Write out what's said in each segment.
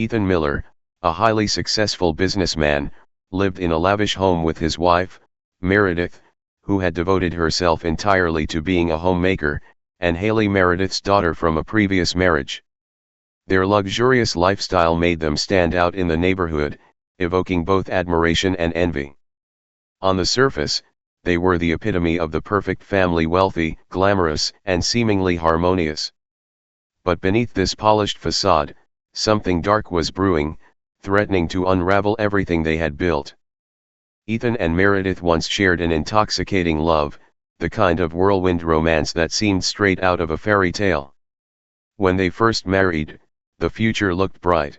Ethan Miller, a highly successful businessman, lived in a lavish home with his wife, Meredith, who had devoted herself entirely to being a homemaker, and Haley, Meredith's daughter from a previous marriage. Their luxurious lifestyle made them stand out in the neighborhood, evoking both admiration and envy. On the surface, they were the epitome of the perfect family, wealthy, glamorous, and seemingly harmonious. But beneath this polished facade, something dark was brewing, threatening to unravel everything they had built. Ethan and Meredith once shared an intoxicating love, the kind of whirlwind romance that seemed straight out of a fairy tale. When they first married, the future looked bright.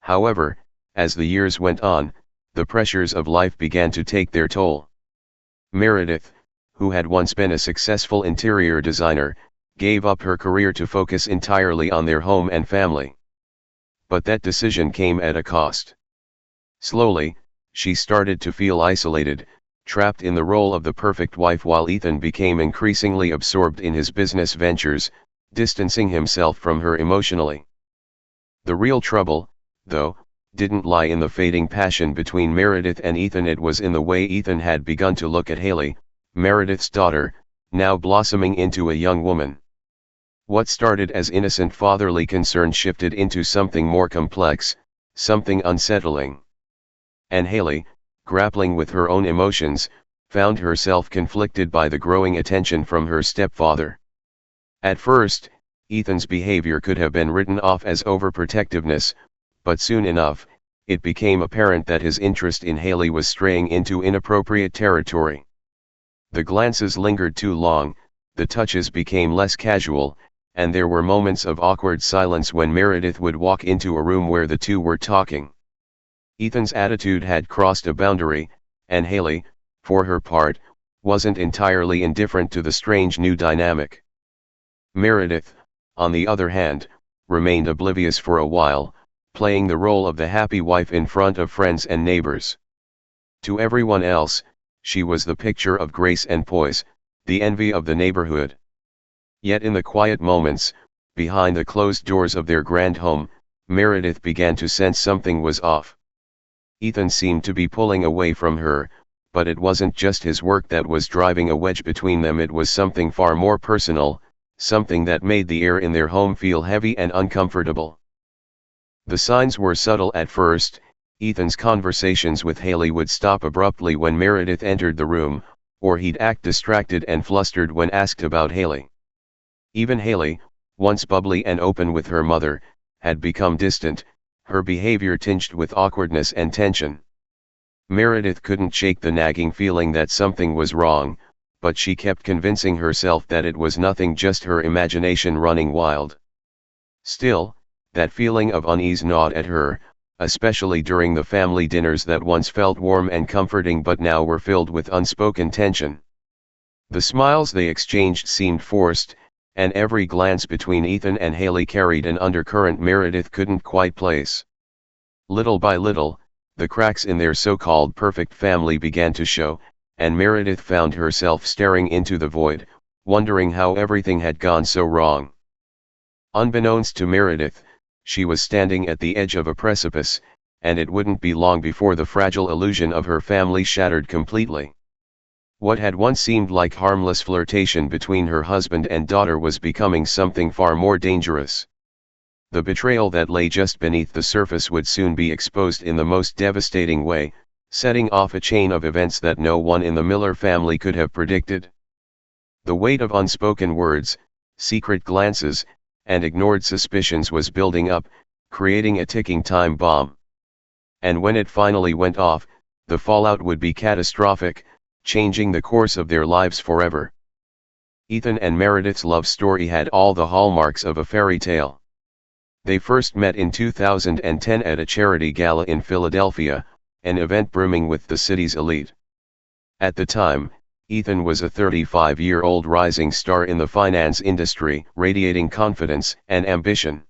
However, as the years went on, the pressures of life began to take their toll. Meredith, who had once been a successful interior designer, gave up her career to focus entirely on their home and family. But that decision came at a cost. Slowly, she started to feel isolated, trapped in the role of the perfect wife, while Ethan became increasingly absorbed in his business ventures, distancing himself from her emotionally. The real trouble, though, didn't lie in the fading passion between Meredith and Ethan. It was in the way Ethan had begun to look at Haley, Meredith's daughter, now blossoming into a young woman. What started as innocent fatherly concern shifted into something more complex, something unsettling. And Haley, grappling with her own emotions, found herself conflicted by the growing attention from her stepfather. At first, Ethan's behavior could have been written off as overprotectiveness, but soon enough, it became apparent that his interest in Haley was straying into inappropriate territory. The glances lingered too long, the touches became less casual, and there were moments of awkward silence when Meredith would walk into a room where the two were talking. Ethan's attitude had crossed a boundary, and Haley, for her part, wasn't entirely indifferent to the strange new dynamic. Meredith, on the other hand, remained oblivious for a while, playing the role of the happy wife in front of friends and neighbors. To everyone else, she was the picture of grace and poise, the envy of the neighborhood. Yet in the quiet moments, behind the closed doors of their grand home, Meredith began to sense something was off. Ethan seemed to be pulling away from her, but it wasn't just his work that was driving a wedge between them. It was something far more personal, something that made the air in their home feel heavy and uncomfortable. The signs were subtle at first. Ethan's conversations with Haley would stop abruptly when Meredith entered the room, or he'd act distracted and flustered when asked about Haley. Even Haley, once bubbly and open with her mother, had become distant, her behavior tinged with awkwardness and tension. Meredith couldn't shake the nagging feeling that something was wrong, but she kept convincing herself that it was nothing, just her imagination running wild. Still, that feeling of unease gnawed at her, especially during the family dinners that once felt warm and comforting but now were filled with unspoken tension. The smiles they exchanged seemed forced, and every glance between Ethan and Haley carried an undercurrent Meredith couldn't quite place. Little by little, the cracks in their so-called perfect family began to show, and Meredith found herself staring into the void, wondering how everything had gone so wrong. Unbeknownst to Meredith, she was standing at the edge of a precipice, and it wouldn't be long before the fragile illusion of her family shattered completely. What had once seemed like harmless flirtation between her husband and daughter was becoming something far more dangerous. The betrayal that lay just beneath the surface would soon be exposed in the most devastating way, setting off a chain of events that no one in the Miller family could have predicted. The weight of unspoken words, secret glances, and ignored suspicions was building up, creating a ticking time bomb. And when it finally went off, the fallout would be catastrophic, changing the course of their lives forever. Ethan and Meredith's love story had all the hallmarks of a fairy tale. They first met in 2010 at a charity gala in Philadelphia, an event brimming with the city's elite. At the time, Ethan was a 35-year-old rising star in the finance industry, radiating confidence and ambition.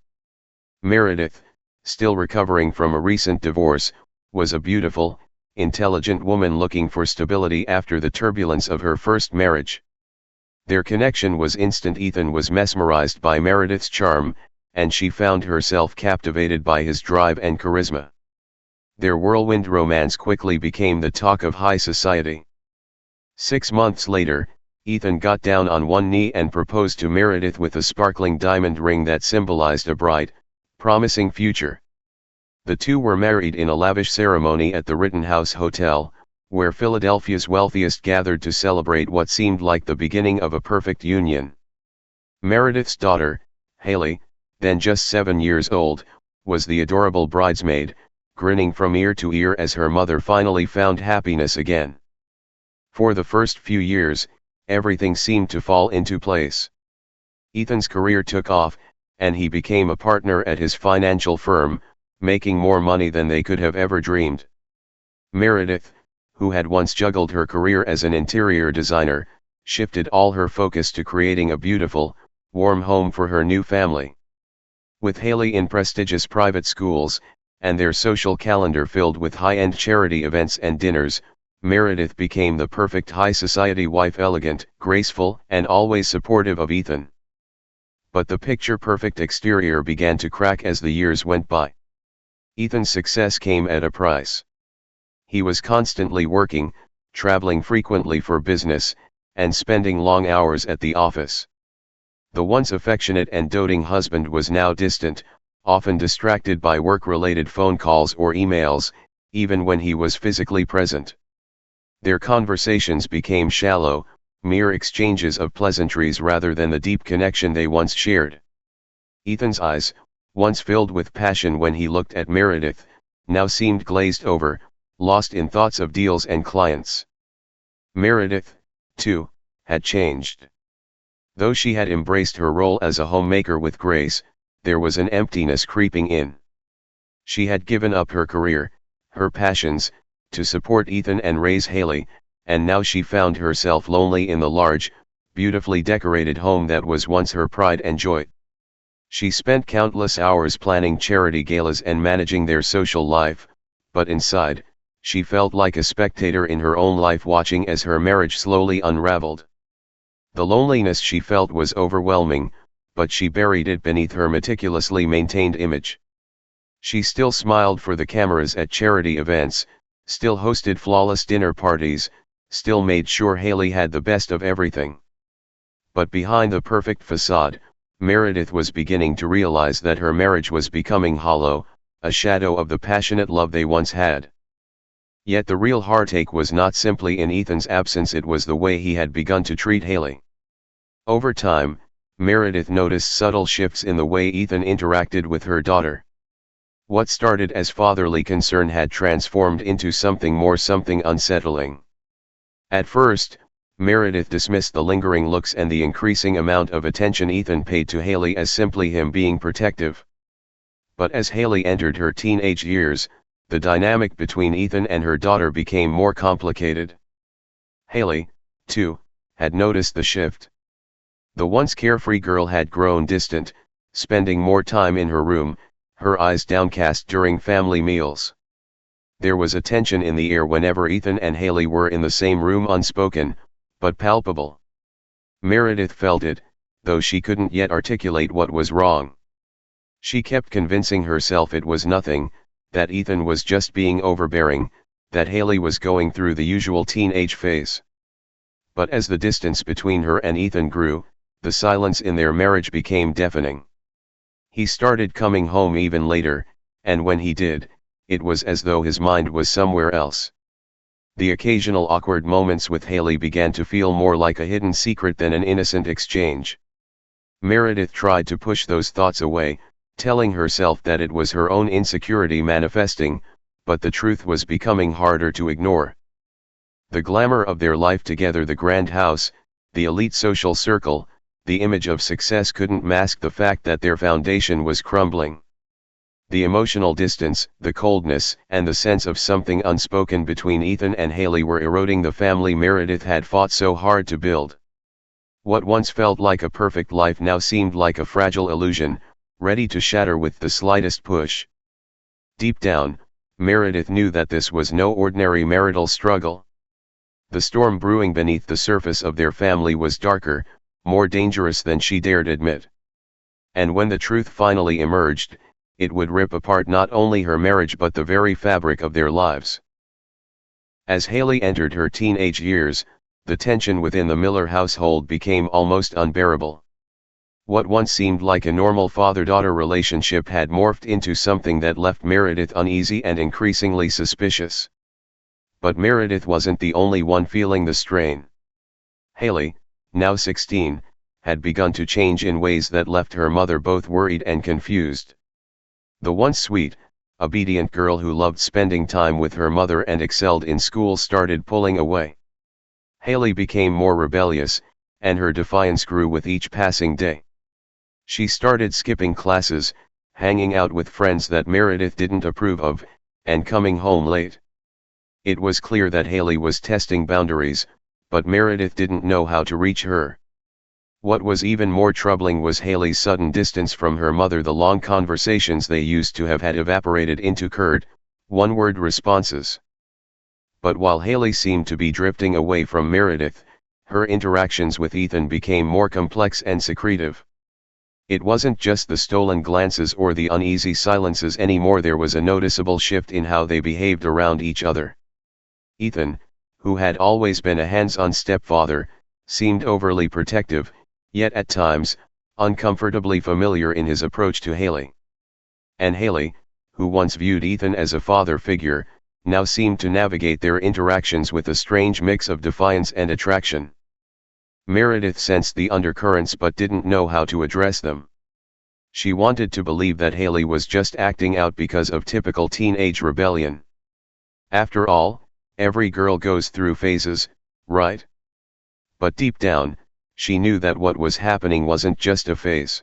Meredith, still recovering from a recent divorce, was a beautiful, intelligent woman looking for stability after the turbulence of her first marriage. Their connection was instant. Ethan was mesmerized by Meredith's charm, and she found herself captivated by his drive and charisma. Their whirlwind romance quickly became the talk of high society. 6 months later, Ethan got down on one knee and proposed to Meredith with a sparkling diamond ring that symbolized a bright, promising future. The two were married in a lavish ceremony at the Rittenhouse Hotel, where Philadelphia's wealthiest gathered to celebrate what seemed like the beginning of a perfect union. Meredith's daughter, Haley, then just 7 years old, was the adorable bridesmaid, grinning from ear to ear as her mother finally found happiness again. For the first few years, everything seemed to fall into place. Ethan's career took off, and he became a partner at his financial firm, making more money than they could have ever dreamed. Meredith, who had once juggled her career as an interior designer, shifted all her focus to creating a beautiful, warm home for her new family. With Haley in prestigious private schools, and their social calendar filled with high-end charity events and dinners, Meredith became the perfect high society wife, elegant, graceful, and always supportive of Ethan. But the picture-perfect exterior began to crack as the years went by. Ethan's success came at a price. He was constantly working, traveling frequently for business, and spending long hours at the office. The once affectionate and doting husband was now distant, often distracted by work-related phone calls or emails, even when he was physically present. Their conversations became shallow, mere exchanges of pleasantries rather than the deep connection they once shared. Ethan's eyes, once filled with passion when he looked at Meredith, now seemed glazed over, lost in thoughts of deals and clients. Meredith, too, had changed. Though she had embraced her role as a homemaker with grace, there was an emptiness creeping in. She had given up her career, her passions, to support Ethan and raise Haley, and now she found herself lonely in the large, beautifully decorated home that was once her pride and joy. She spent countless hours planning charity galas and managing their social life, but inside, she felt like a spectator in her own life watching as her marriage slowly unraveled. The loneliness she felt was overwhelming, but she buried it beneath her meticulously maintained image. She still smiled for the cameras at charity events, still hosted flawless dinner parties, still made sure Haley had the best of everything. But behind the perfect facade, Meredith was beginning to realize that her marriage was becoming hollow, a shadow of the passionate love they once had. Yet the real heartache was not simply in Ethan's absence, it was the way he had begun to treat Haley. Over time, Meredith noticed subtle shifts in the way Ethan interacted with her daughter. What started as fatherly concern had transformed into something more, something unsettling. At first, Meredith dismissed the lingering looks and the increasing amount of attention Ethan paid to Haley as simply him being protective. But as Haley entered her teenage years, the dynamic between Ethan and her daughter became more complicated. Haley, too, had noticed the shift. The once carefree girl had grown distant, spending more time in her room, her eyes downcast during family meals. There was a tension in the air whenever Ethan and Haley were in the same room, unspoken, but palpable. Meredith felt it, though she couldn't yet articulate what was wrong. She kept convincing herself it was nothing, that Ethan was just being overbearing, that Haley was going through the usual teenage phase. But as the distance between her and Ethan grew, the silence in their marriage became deafening. He started coming home even later, and when he did, it was as though his mind was somewhere else. The occasional awkward moments with Haley began to feel more like a hidden secret than an innocent exchange. Meredith tried to push those thoughts away, telling herself that it was her own insecurity manifesting, but the truth was becoming harder to ignore. The glamour of their life together, the grand house, the elite social circle, the image of success couldn't mask the fact that their foundation was crumbling. The emotional distance, the coldness, and the sense of something unspoken between Ethan and Haley were eroding the family Meredith had fought so hard to build. What once felt like a perfect life now seemed like a fragile illusion, ready to shatter with the slightest push. Deep down, Meredith knew that this was no ordinary marital struggle. The storm brewing beneath the surface of their family was darker, more dangerous than she dared admit. And when the truth finally emerged, it would rip apart not only her marriage but the very fabric of their lives. As Haley entered her teenage years, the tension within the Miller household became almost unbearable. What once seemed like a normal father-daughter relationship had morphed into something that left Meredith uneasy and increasingly suspicious. But Meredith wasn't the only one feeling the strain. Haley, now 16, had begun to change in ways that left her mother both worried and confused. The once sweet, obedient girl who loved spending time with her mother and excelled in school started pulling away. Haley became more rebellious, and her defiance grew with each passing day. She started skipping classes, hanging out with friends that Meredith didn't approve of, and coming home late. It was clear that Haley was testing boundaries, but Meredith didn't know how to reach her. What was even more troubling was Haley's sudden distance from her mother. The long conversations they used to have had evaporated into curt, one-word responses. But while Haley seemed to be drifting away from Meredith, her interactions with Ethan became more complex and secretive. It wasn't just the stolen glances or the uneasy silences anymore. There was a noticeable shift in how they behaved around each other. Ethan, who had always been a hands-on stepfather, seemed overly protective, yet at times, uncomfortably familiar in his approach to Haley. And Haley, who once viewed Ethan as a father figure, now seemed to navigate their interactions with a strange mix of defiance and attraction. Meredith sensed the undercurrents but didn't know how to address them. She wanted to believe that Haley was just acting out because of typical teenage rebellion. After all, every girl goes through phases, right? But deep down, she knew that what was happening wasn't just a phase.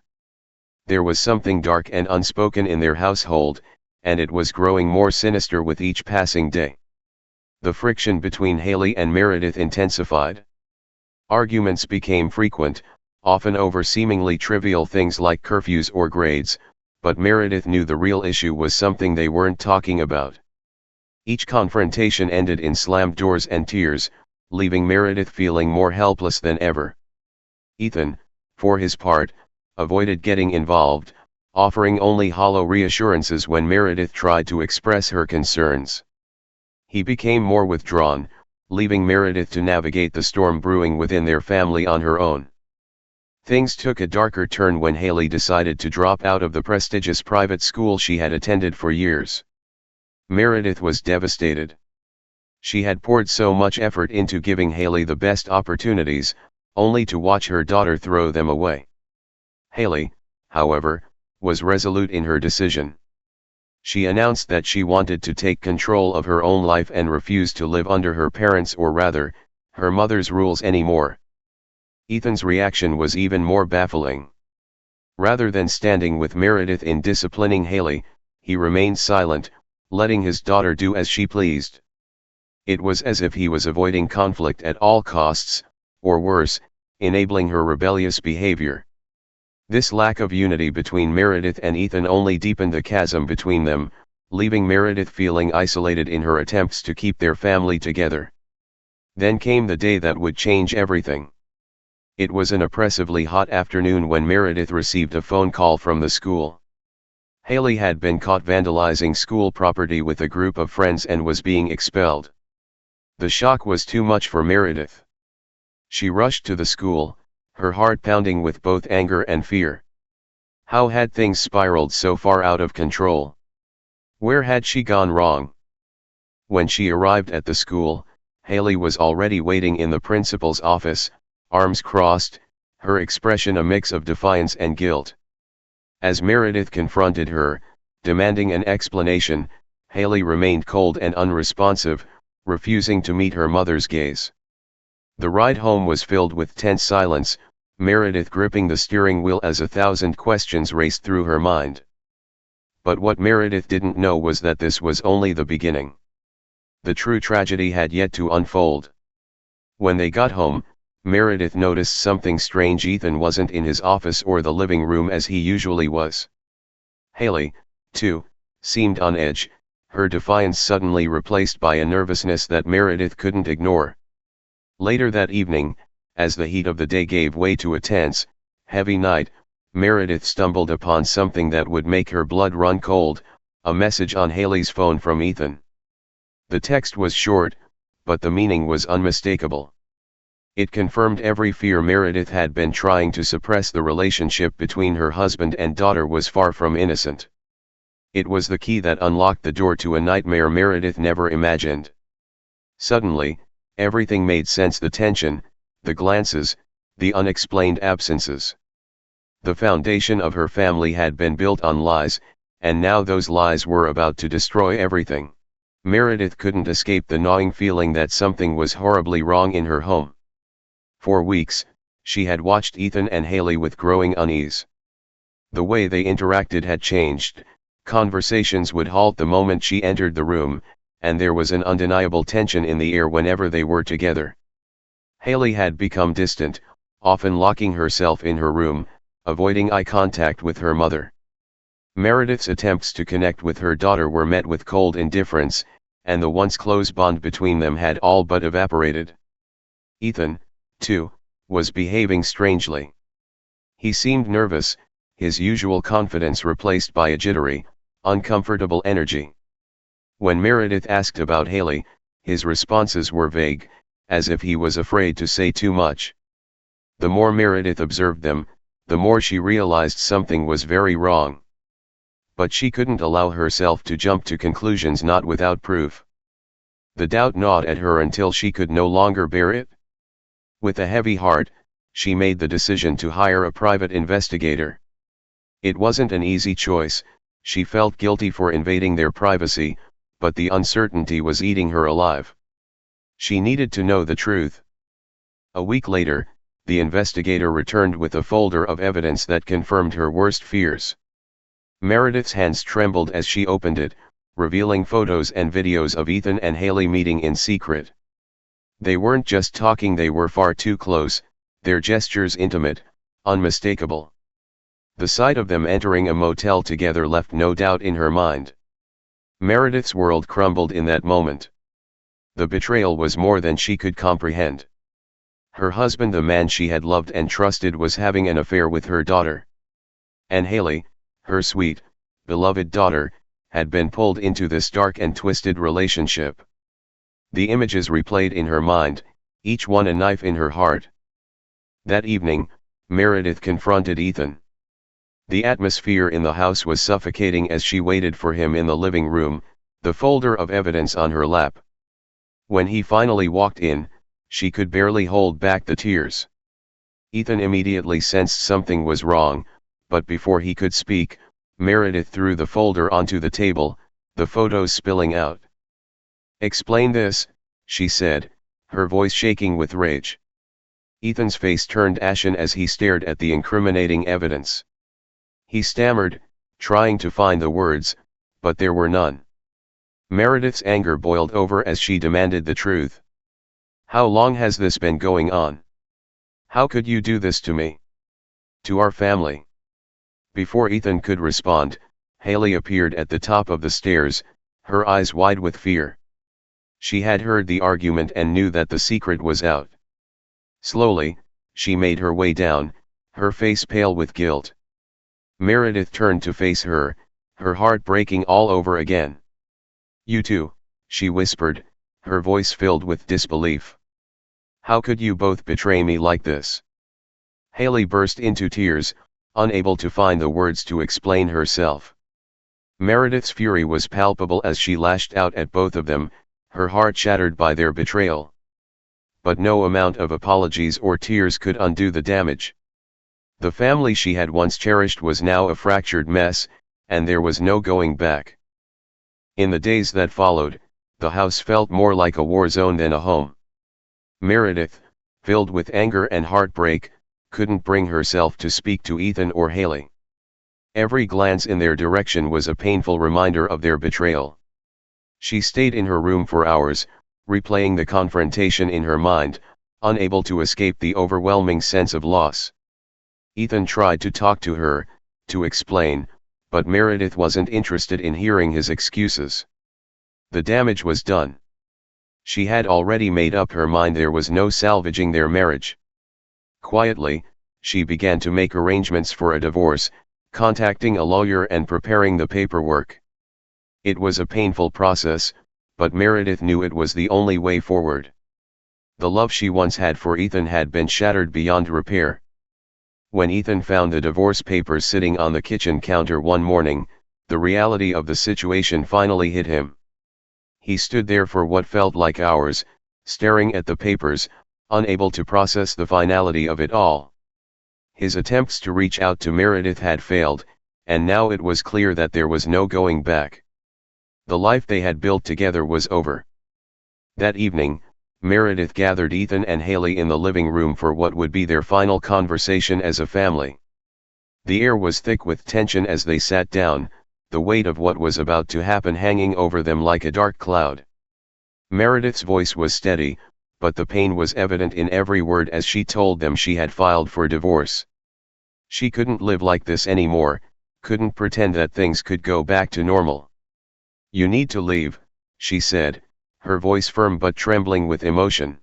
There was something dark and unspoken in their household, and it was growing more sinister with each passing day. The friction between Haley and Meredith intensified. Arguments became frequent, often over seemingly trivial things like curfews or grades, but Meredith knew the real issue was something they weren't talking about. Each confrontation ended in slammed doors and tears, leaving Meredith feeling more helpless than ever. Ethan, for his part, avoided getting involved, offering only hollow reassurances when Meredith tried to express her concerns. He became more withdrawn, leaving Meredith to navigate the storm brewing within their family on her own. Things took a darker turn when Haley decided to drop out of the prestigious private school she had attended for years. Meredith was devastated. She had poured so much effort into giving Haley the best opportunities, only to watch her daughter throw them away. Haley, however, was resolute in her decision. She announced that she wanted to take control of her own life and refused to live under her parents' or rather, her mother's rules anymore. Ethan's reaction was even more baffling. Rather than standing with Meredith in disciplining Haley, he remained silent, letting his daughter do as she pleased. It was as if he was avoiding conflict at all costs, or worse, enabling her rebellious behavior. This lack of unity between Meredith and Ethan only deepened the chasm between them, leaving Meredith feeling isolated in her attempts to keep their family together. Then came the day that would change everything. It was an oppressively hot afternoon when Meredith received a phone call from the school. Haley had been caught vandalizing school property with a group of friends and was being expelled. The shock was too much for Meredith. She rushed to the school, her heart pounding with both anger and fear. How had things spiraled so far out of control? Where had she gone wrong? When she arrived at the school, Haley was already waiting in the principal's office, arms crossed, her expression a mix of defiance and guilt. As Meredith confronted her, demanding an explanation, Haley remained cold and unresponsive, refusing to meet her mother's gaze. The ride home was filled with tense silence, Meredith gripping the steering wheel as 1,000 questions raced through her mind. But what Meredith didn't know was that this was only the beginning. The true tragedy had yet to unfold. When they got home, Meredith noticed something strange. Ethan wasn't in his office or the living room as he usually was. Haley, too, seemed on edge, her defiance suddenly replaced by a nervousness that Meredith couldn't ignore. Later that evening, as the heat of the day gave way to a tense, heavy night, Meredith stumbled upon something that would make her blood run cold, a message on Haley's phone from Ethan. The text was short, but the meaning was unmistakable. It confirmed every fear Meredith had been trying to suppress. The relationship between her husband and daughter was far from innocent. It was the key that unlocked the door to a nightmare Meredith never imagined. Suddenly, everything made sense: the tension, the glances, the unexplained absences. The foundation of her family had been built on lies, and now those lies were about to destroy everything. Meredith couldn't escape the gnawing feeling that something was horribly wrong in her home. For weeks, she had watched Ethan and Haley with growing unease. The way they interacted had changed. Conversations would halt the moment she entered the room, and there was an undeniable tension in the air whenever they were together. Haley had become distant, often locking herself in her room, avoiding eye contact with her mother. Meredith's attempts to connect with her daughter were met with cold indifference, and the once close bond between them had all but evaporated. Ethan, too, was behaving strangely. He seemed nervous, his usual confidence replaced by a jittery, uncomfortable energy. When Meredith asked about Haley, his responses were vague, as if he was afraid to say too much. The more Meredith observed them, the more she realized something was very wrong. But she couldn't allow herself to jump to conclusions not without proof. The doubt gnawed at her until she could no longer bear it. With a heavy heart, she made the decision to hire a private investigator. It wasn't an easy choice. She felt guilty for invading their privacy, but the uncertainty was eating her alive. She needed to know the truth. A week later, the investigator returned with a folder of evidence that confirmed her worst fears. Meredith's hands trembled as she opened it, revealing photos and videos of Ethan and Haley meeting in secret. They weren't just talking, they were far too close, their gestures intimate, unmistakable. The sight of them entering a motel together left no doubt in her mind. Meredith's world crumbled in that moment. The betrayal was more than she could comprehend. Her husband, the man she had loved and trusted, was having an affair with her daughter. And Haley, her sweet, beloved daughter, had been pulled into this dark and twisted relationship. The images replayed in her mind, each one a knife in her heart. That evening, Meredith confronted Ethan. The atmosphere in the house was suffocating as she waited for him in the living room, the folder of evidence on her lap. When he finally walked in, she could barely hold back the tears. Ethan immediately sensed something was wrong, but before he could speak, Meredith threw the folder onto the table, the photos spilling out. "Explain this," she said, her voice shaking with rage. Ethan's face turned ashen as he stared at the incriminating evidence. He stammered, trying to find the words, but there were none. Meredith's anger boiled over as she demanded the truth. "How long has this been going on? How could you do this to me? To our family?" Before Ethan could respond, Haley appeared at the top of the stairs, her eyes wide with fear. She had heard the argument and knew that the secret was out. Slowly, she made her way down, her face pale with guilt. Meredith turned to face her, her heart breaking all over again. "You two," she whispered, her voice filled with disbelief. "How could you both betray me like this?" Haley burst into tears, unable to find the words to explain herself. Meredith's fury was palpable as she lashed out at both of them, her heart shattered by their betrayal. But no amount of apologies or tears could undo the damage. The family she had once cherished was now a fractured mess, and there was no going back. In the days that followed, the house felt more like a war zone than a home. Meredith, filled with anger and heartbreak, couldn't bring herself to speak to Ethan or Haley. Every glance in their direction was a painful reminder of their betrayal. She stayed in her room for hours, replaying the confrontation in her mind, unable to escape the overwhelming sense of loss. Ethan tried to talk to her, to explain, but Meredith wasn't interested in hearing his excuses. The damage was done. She had already made up her mind there was no salvaging their marriage. Quietly, she began to make arrangements for a divorce, contacting a lawyer and preparing the paperwork. It was a painful process, but Meredith knew it was the only way forward. The love she once had for Ethan had been shattered beyond repair. When Ethan found the divorce papers sitting on the kitchen counter one morning, the reality of the situation finally hit him. He stood there for what felt like hours, staring at the papers, unable to process the finality of it all. His attempts to reach out to Meredith had failed, and now it was clear that there was no going back. The life they had built together was over. That evening, Meredith gathered Ethan and Haley in the living room for what would be their final conversation as a family. The air was thick with tension as they sat down, the weight of what was about to happen hanging over them like a dark cloud. Meredith's voice was steady, but the pain was evident in every word as she told them she had filed for divorce. She couldn't live like this anymore, couldn't pretend that things could go back to normal. "You need to leave," she said, her voice firm but trembling with emotion.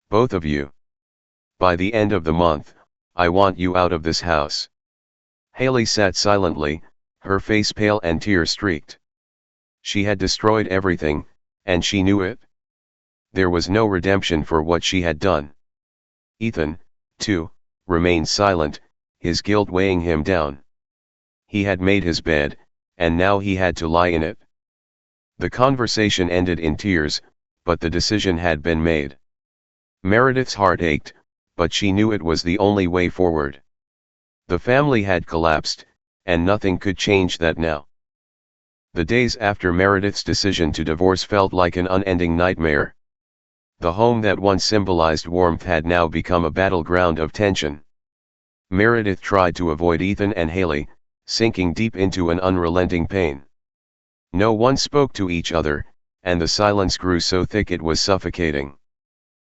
"Both of you. By the end of the month, I want you out of this house." Haley sat silently, her face pale and tear-streaked. She had destroyed everything, and she knew it. There was no redemption for what she had done. Ethan, too, remained silent, his guilt weighing him down. He had made his bed, and now he had to lie in it. The conversation ended in tears, but the decision had been made. Meredith's heart ached, but she knew it was the only way forward. The family had collapsed, and nothing could change that now. The days after Meredith's decision to divorce felt like an unending nightmare. The home that once symbolized warmth had now become a battleground of tension. Meredith tried to avoid Ethan and Haley, sinking deep into an unrelenting pain. No one spoke to each other, and the silence grew so thick it was suffocating.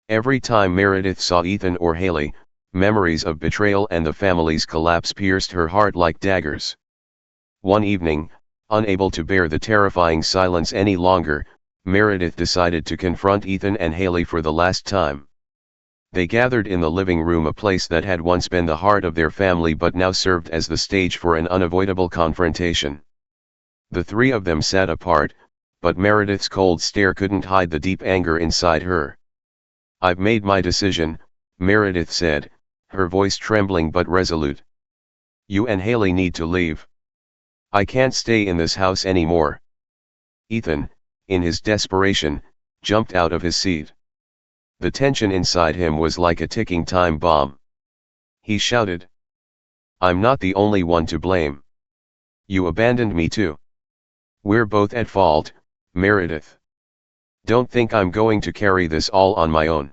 Every time Meredith saw Ethan or Haley, memories of betrayal and the family's collapse pierced her heart like daggers. One evening, unable to bear the terrifying silence any longer, Meredith decided to confront Ethan and Haley for the last time. They gathered in the living room, a place that had once been the heart of their family but now served as the stage for an unavoidable confrontation. The three of them sat apart, but Meredith's cold stare couldn't hide the deep anger inside her. "I've made my decision," Meredith said, her voice trembling but resolute. "You and Haley need to leave. I can't stay in this house anymore." Ethan, in his desperation, jumped out of his seat. The tension inside him was like a ticking time bomb. He shouted, "I'm not the only one to blame. You abandoned me too. We're both at fault, Meredith. Don't think I'm going to carry this all on my own."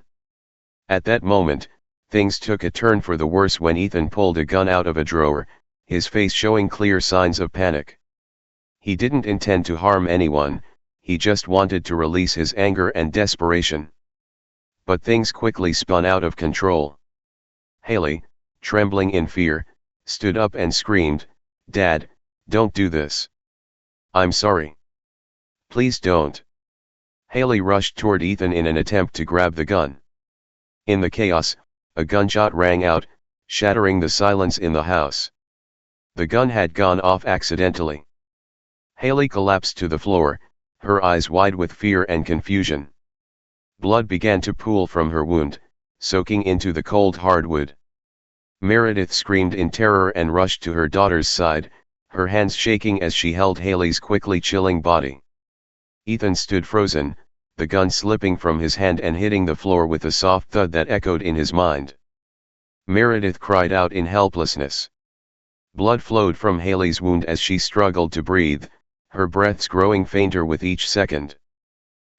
At that moment, things took a turn for the worse when Ethan pulled a gun out of a drawer, his face showing clear signs of panic. He didn't intend to harm anyone, he just wanted to release his anger and desperation. But things quickly spun out of control. Haley, trembling in fear, stood up and screamed, "Dad, don't do this. I'm sorry. Please don't." Haley rushed toward Ethan in an attempt to grab the gun. In the chaos, a gunshot rang out, shattering the silence in the house. The gun had gone off accidentally. Haley collapsed to the floor, her eyes wide with fear and confusion. Blood began to pool from her wound, soaking into the cold hardwood. Meredith screamed in terror and rushed to her daughter's side, her hands shaking as she held Haley's quickly chilling body. Ethan stood frozen, the gun slipping from his hand and hitting the floor with a soft thud that echoed in his mind. Meredith cried out in helplessness. Blood flowed from Haley's wound as she struggled to breathe, her breaths growing fainter with each second.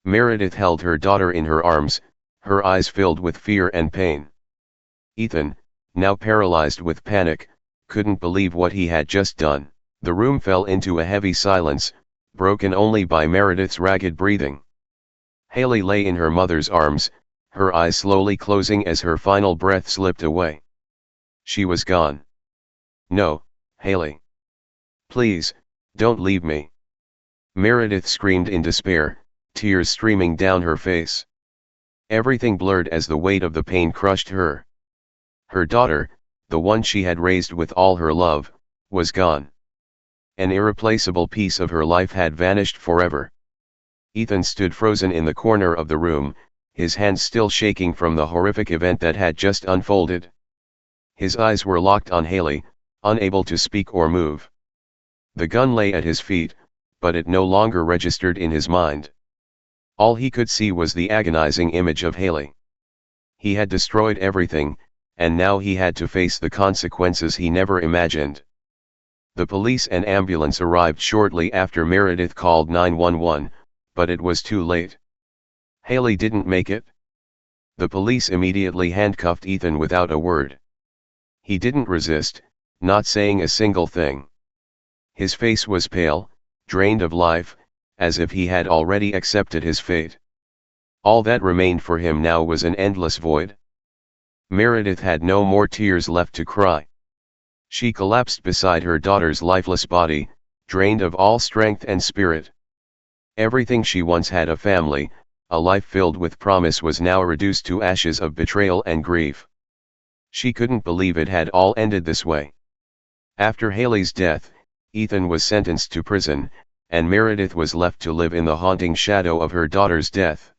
Meredith held her daughter in her arms, her eyes filled with fear and pain. Ethan, now paralyzed with panic, couldn't believe what he had just done. The room fell into a heavy silence, broken only by Meredith's ragged breathing. Haley lay in her mother's arms, her eyes slowly closing as her final breath slipped away. She was gone. "No, Haley. Please, don't leave me." Meredith screamed in despair, tears streaming down her face. Everything blurred as the weight of the pain crushed her. Her daughter, the one she had raised with all her love, was gone. An irreplaceable piece of her life had vanished forever. Ethan stood frozen in the corner of the room, his hands still shaking from the horrific event that had just unfolded. His eyes were locked on Haley, unable to speak or move. The gun lay at his feet, but it no longer registered in his mind. All he could see was the agonizing image of Haley. He had destroyed everything, and now he had to face the consequences he never imagined. The police and ambulance arrived shortly after Meredith called 911, but it was too late. Haley didn't make it. The police immediately handcuffed Ethan without a word. He didn't resist, not saying a single thing. His face was pale, drained of life, as if he had already accepted his fate. All that remained for him now was an endless void. Meredith had no more tears left to cry. She collapsed beside her daughter's lifeless body, drained of all strength and spirit. Everything she once had, a family, a life filled with promise, was now reduced to ashes of betrayal and grief. She couldn't believe it had all ended this way. After Haley's death, Ethan was sentenced to prison, and Meredith was left to live in the haunting shadow of her daughter's death.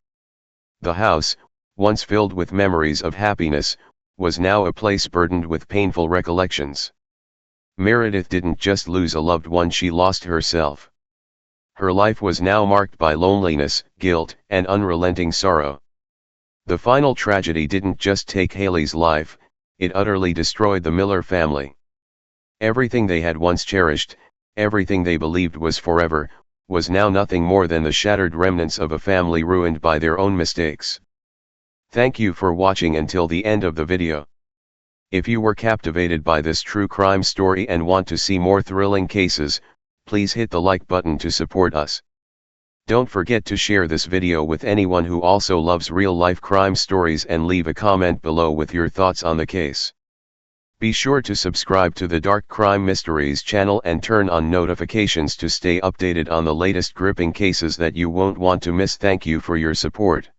The house, once filled with memories of happiness, was now a place burdened with painful recollections. Meredith didn't just lose a loved one, she lost herself. Her life was now marked by loneliness, guilt, and unrelenting sorrow. The final tragedy didn't just take Haley's life, it utterly destroyed the Miller family. Everything they had once cherished, everything they believed was forever, was now nothing more than the shattered remnants of a family ruined by their own mistakes. Thank you for watching until the end of the video. If you were captivated by this true crime story and want to see more thrilling cases, please hit the like button to support us. Don't forget to share this video with anyone who also loves real-life crime stories and leave a comment below with your thoughts on the case. Be sure to subscribe to the Dark Crime Mysteries channel and turn on notifications to stay updated on the latest gripping cases that you won't want to miss. Thank you for your support.